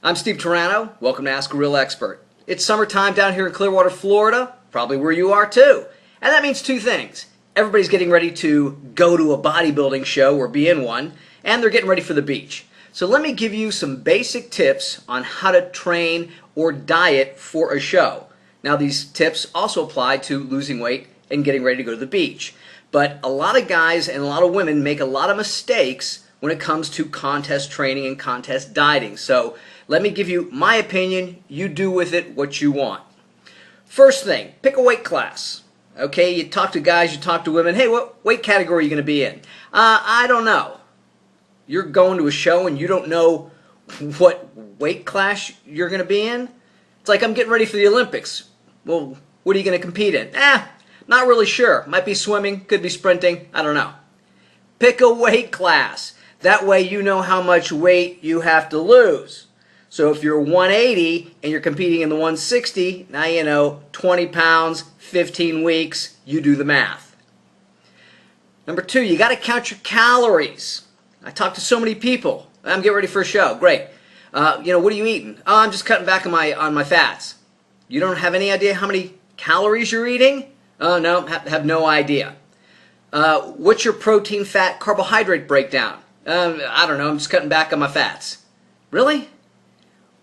I'm Steve Turano. Welcome to Ask a Real Expert. It's summertime down here in Clearwater, Florida, probably where you are too. And that means two things. Everybody's getting ready to go to a bodybuilding show or be in one, and they're getting ready for the beach. So let me give you some basic tips on how to train or diet for a show. Now these tips also apply to losing weight and getting ready to go to the beach. But a lot of guys and a lot of women make a lot of mistakes when it comes to contest training and contest dieting. So let me give you my opinion. You do with it what you want. First thing, pick a weight class. Okay, you talk to guys, you talk to women. Hey, what weight category are you going to be in? I don't know. You're going to a show and you don't know what weight class you're going to be in? It's like I'm getting ready for the Olympics. Well, what are you going to compete in? Not really sure. Might be swimming, could be sprinting, I don't know. Pick a weight class. That way you know how much weight you have to lose. So if you're 180 and you're competing in the 160, now you know 20 pounds, 15 weeks, you do the math. Number two, you got to count your calories. I talk to so many people. I'm getting ready for a show. Great. What are you eating? Oh, I'm just cutting back on my fats. You don't have any idea how many calories you're eating? Oh, no, have no idea. What's your protein, fat, carbohydrate breakdown? I don't know. I'm just cutting back on my fats. Really?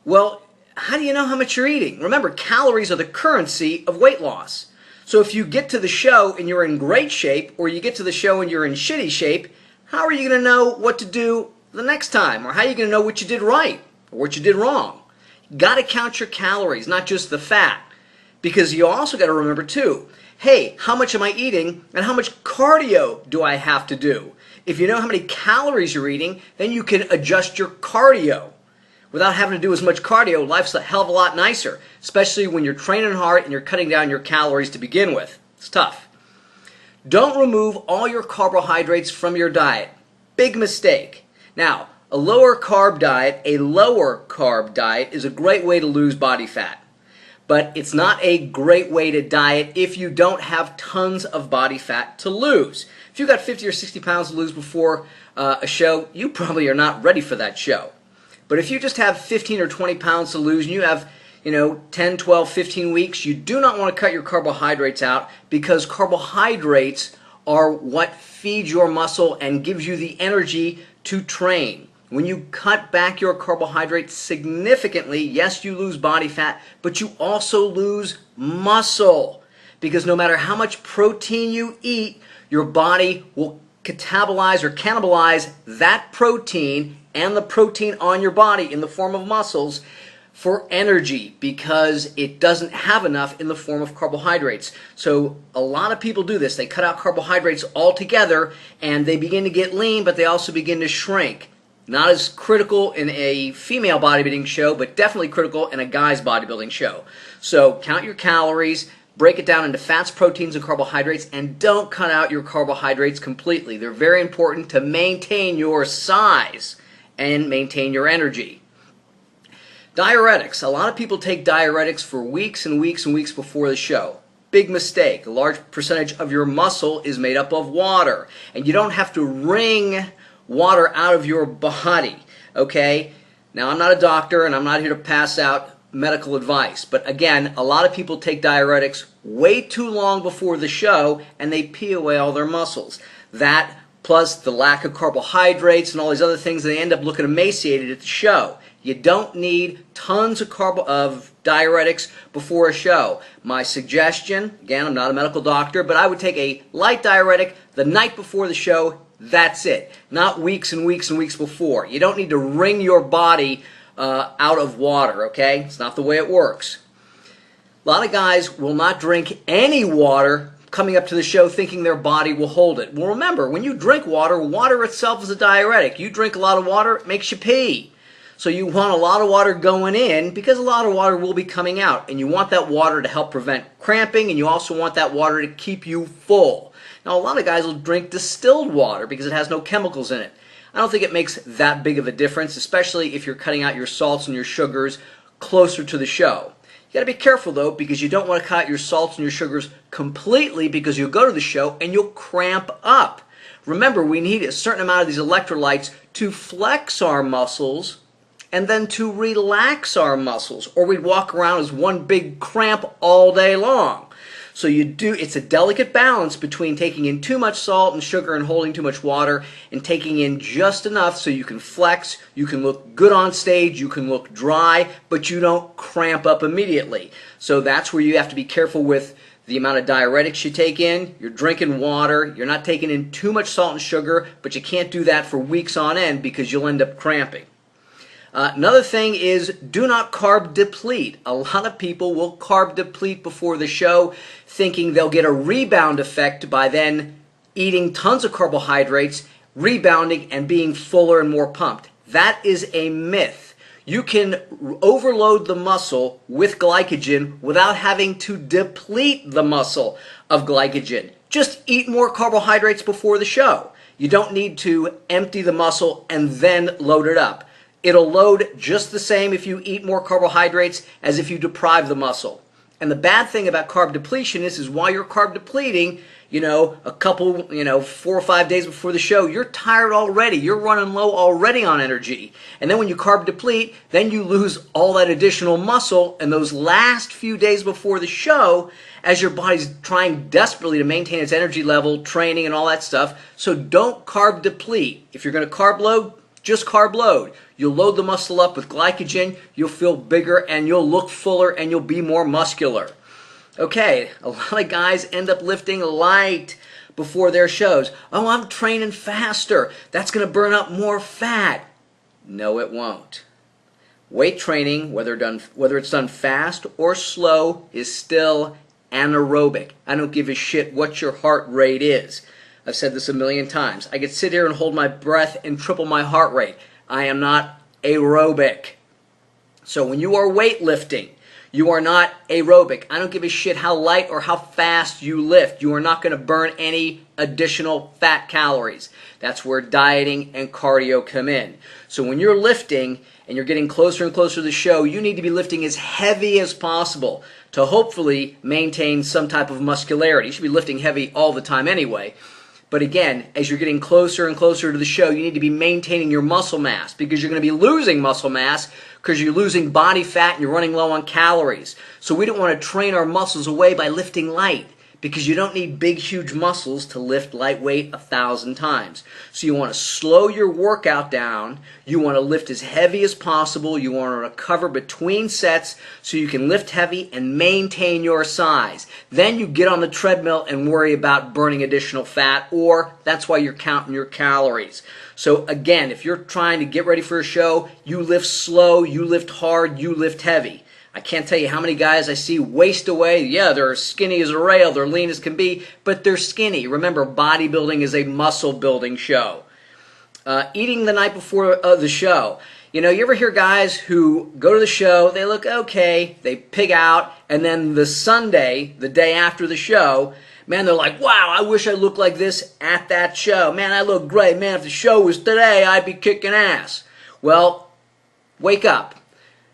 Well, how do you know how much you're eating? Remember, calories are the currency of weight loss. So if you get to the show and you're in great shape, or you get to the show and you're in shitty shape, how are you going to know what to do the next time? Or how are you going to know what you did right or what you did wrong? You got to count your calories, not just the fat. Because you also got to remember too, hey, how much am I eating and how much cardio do I have to do? If you know how many calories you're eating, then you can adjust your cardio. Without having to do as much cardio, life's a hell of a lot nicer, especially when you're training hard and you're cutting down your calories to begin with. It's tough. Don't remove all your carbohydrates from your diet. Big mistake. Now, a lower carb diet is a great way to lose body fat. But it's not a great way to diet if you don't have tons of body fat to lose. If you've got 50 or 60 pounds to lose before a show, you probably are not ready for that show. But if you just have 15 or 20 pounds to lose and you have 10, 12, 15 weeks, you do not want to cut your carbohydrates out because carbohydrates are what feeds your muscle and gives you the energy to train. When you cut back your carbohydrates significantly, yes, you lose body fat, but you also lose muscle. Because no matter how much protein you eat, your body will catabolize or cannibalize that protein and the protein on your body in the form of muscles for energy because it doesn't have enough in the form of carbohydrates. So a lot of people do this. They cut out carbohydrates altogether and they begin to get lean, but they also begin to shrink. Not as critical in a female bodybuilding show, but definitely critical in a guy's bodybuilding show. So count your calories, break it down into fats, proteins, and carbohydrates, and don't cut out your carbohydrates completely. They're very important to maintain your size and maintain your energy. Diuretics. A lot of people take diuretics for weeks and weeks and weeks before the show. Big mistake. A large percentage of your muscle is made up of water, and you don't have to wring water out of your body, okay? Now, I'm not a doctor, and I'm not here to pass out medical advice, but again, a lot of people take diuretics way too long before the show, and they pee away all their muscles. That, plus the lack of carbohydrates and all these other things, they end up looking emaciated at the show. You don't need tons of diuretics before a show. My suggestion, again, I'm not a medical doctor, but I would take a light diuretic the night before the show. That's it. Not weeks and weeks and weeks before. You don't need to wring your body out of water, okay? It's not the way it works. A lot of guys will not drink any water coming up to the show thinking their body will hold it. Well, remember, when you drink water, water itself is a diuretic. You drink a lot of water, it makes you pee. So you want a lot of water going in because a lot of water will be coming out. And you want that water to help prevent cramping, and you also want that water to keep you full. Now, a lot of guys will drink distilled water because it has no chemicals in it. I don't think it makes that big of a difference, especially if you're cutting out your salts and your sugars closer to the show. You got to be careful, though, because you don't want to cut out your salts and your sugars completely because you'll go to the show and you'll cramp up. Remember, we need a certain amount of these electrolytes to flex our muscles and then to relax our muscles, or we'd walk around as one big cramp all day long. So it's a delicate balance between taking in too much salt and sugar and holding too much water, and taking in just enough so you can flex, you can look good on stage, you can look dry, but you don't cramp up immediately. So that's where you have to be careful with the amount of diuretics you take in. You're drinking water, you're not taking in too much salt and sugar, but you can't do that for weeks on end because you'll end up cramping. Another thing is, do not carb deplete. A lot of people will carb deplete before the show, thinking they'll get a rebound effect by then eating tons of carbohydrates, rebounding, and being fuller and more pumped. That is a myth. You can overload the muscle with glycogen without having to deplete the muscle of glycogen. Just eat more carbohydrates before the show. You don't need to empty the muscle and then load it up. It'll load just the same if you eat more carbohydrates as if you deprive the muscle. And the bad thing about carb depletion is while you're carb depleting, a couple, 4 or 5 days before the show, you're tired already. You're running low already on energy. And then when you carb deplete, then you lose all that additional muscle in those last few days before the show as your body's trying desperately to maintain its energy level, training, and all that stuff. So don't carb deplete. If you're going to carb load, just carb load. You'll load the muscle up with glycogen, you'll feel bigger, and you'll look fuller, and you'll be more muscular. Okay, a lot of guys end up lifting light before their shows. Oh, I'm training faster. That's going to burn up more fat. No, it won't. Weight training, whether it's done fast or slow, is still anaerobic. I don't give a shit what your heart rate is. I've said this a million times. I could sit here and hold my breath and triple my heart rate. I am not aerobic. So when you are weightlifting, you are not aerobic. I don't give a shit how light or how fast you lift. You are not going to burn any additional fat calories. That's where dieting and cardio come in. So when you're lifting and you're getting closer and closer to the show, you need to be lifting as heavy as possible to hopefully maintain some type of muscularity. You should be lifting heavy all the time anyway. But again, as you're getting closer and closer to the show, you need to be maintaining your muscle mass because you're going to be losing muscle mass because you're losing body fat and you're running low on calories. So we don't want to train our muscles away by lifting light because you don't need big, huge muscles to lift lightweight 1,000 times. So you want to slow your workout down. You want to lift as heavy as possible. You want to recover between sets so you can lift heavy and maintain your size. Then you get on the treadmill and worry about burning additional fat, or that's why you're counting your calories. So again, if you're trying to get ready for a show, you lift slow, you lift hard, you lift heavy. I can't tell you how many guys I see waste away. Yeah, they're skinny as a rail, they're lean as can be, but they're skinny. Remember, bodybuilding is a muscle building show. Eating the night before the show. You ever hear guys who go to the show, they look okay, they pig out, and then the Sunday, the day after the show, man, they're like, wow, I wish I looked like this at that show. Man, I look great. Man, if the show was today, I'd be kicking ass. Well, wake up.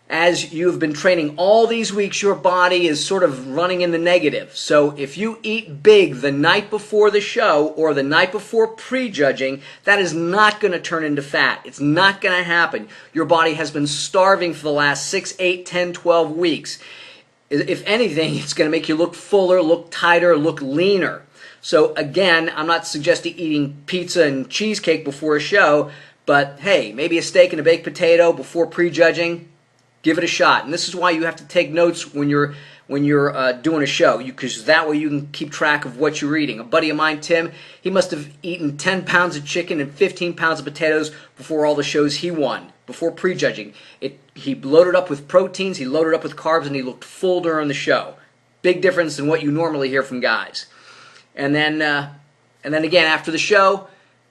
As you've been training all these weeks, your body is sort of running in the negative. So if you eat big the night before the show or the night before prejudging, that is not going to turn into fat. It's not going to happen. Your body has been starving for the last 6, 8, 10, 12 weeks. If anything, it's going to make you look fuller, look tighter, look leaner. So again, I'm not suggesting eating pizza and cheesecake before a show, but hey, maybe a steak and a baked potato before prejudging. Give it a shot. And this is why you have to take notes when you're doing a show, because that way you can keep track of what you're eating. A buddy of mine, Tim, he must have eaten 10 pounds of chicken and 15 pounds of potatoes before all the shows he won, before prejudging. He loaded up with proteins, he loaded up with carbs, and he looked full during the show. Big difference than what you normally hear from guys. And then again, after the show,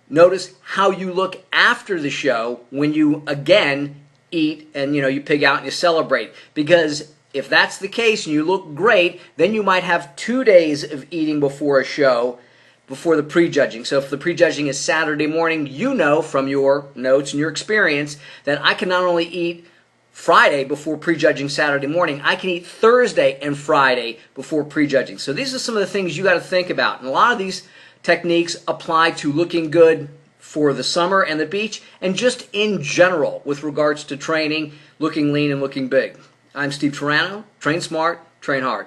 notice how you look after the show when you, again, eat and you pig out and you celebrate, because if that's the case and you look great, then you might have 2 days of eating before a show before the prejudging. So if the prejudging is Saturday morning, you know from your notes and your experience that I can not only eat Friday before prejudging Saturday morning, I can eat Thursday and Friday before prejudging. So these are some of the things you got to think about, and a lot of these techniques apply to looking good for the summer and the beach, and just in general with regards to training, looking lean and looking big. I'm Steve Turano. Train smart, train hard.